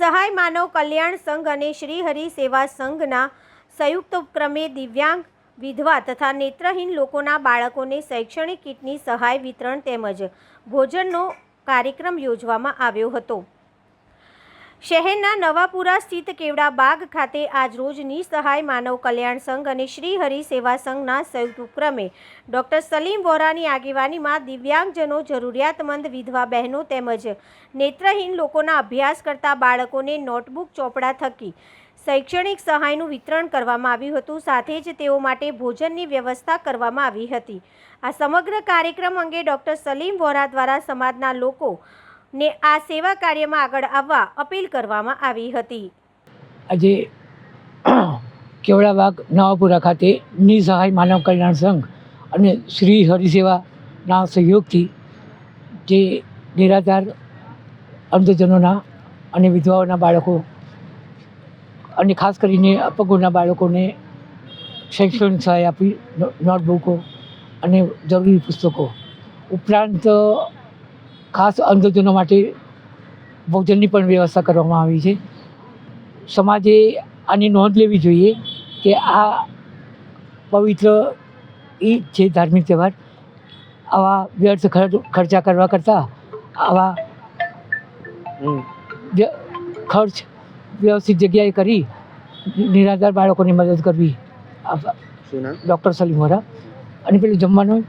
સહાય માનવ કલ્યાણ સંઘ અને શ્રી હરિ સેવા સંઘના સંયુક્ત ઉપક્રમે દિવ્યાંગ, વિધવા તથા નેત્રહીન લોકોના બાળકોને શૈક્ષણિક કીટની સહાય વિતરણ તેમજ ભોજનનો કાર્યક્રમ યોજવામાં આવ્યો હતો। શહેરના નવાપુરા સ્થિત કેવડા બાગ ખાતે આજરોજ નિસહાય માનવ કલ્યાણ સંઘ અને શ્રી હરિ સેવા સંઘના સંયુક્ત ઉપક્રમે ડૉક્ટર સલીમ વોરાની આગેવાનીમાં દિવ્યાંગજનો, જરૂરિયાતમંદ વિધવા બહેનો તેમજ નેત્રહીન લોકોના અભ્યાસ કરતા બાળકોને નોટબુક, ચોપડા થકી શૈક્ષણિક સહાયનું વિતરણ કરવામાં આવ્યું હતું। સાથે જ તેઓ માટે ભોજનની વ્યવસ્થા કરવામાં આવી હતી। આ સમગ્ર કાર્યક્રમ અંગે ડૉક્ટર સલીમ વોરા દ્વારા સમાજના લોકો ને આ સેવા કાર્યમાં આગળ આવવા અપીલ કરવામાં આવી હતી। આજે કેવડાબાગ નવાપુરા ખાતે નિસહાય માનવ કલ્યાણ સંઘ અને શ્રી હરિસેવાના સહયોગથી જે નિરાધાર અંધજનોના અને વિધવાઓના બાળકો અને ખાસ કરીને અપંગોના બાળકોને શૈક્ષણિક સહાય આપી નોટબુકો અને જરૂરી પુસ્તકો ઉપરાંત ખાસ અંધજનો માટે ભોજનની પણ વ્યવસ્થા કરવામાં આવી છે। સમાજે આની નોંધ લેવી જોઈએ કે આ પવિત્ર ઈદ છે, ધાર્મિક તહેવાર, આવા વ્યર્થ ખર્ચા કરવા કરતાં આવા ખર્ચ વ્યવસ્થિત જગ્યાએ કરી નિરાધાર બાળકોની મદદ કરવી। ડૉક્ટર સલીમ વોરા અને પેલું જમવાનું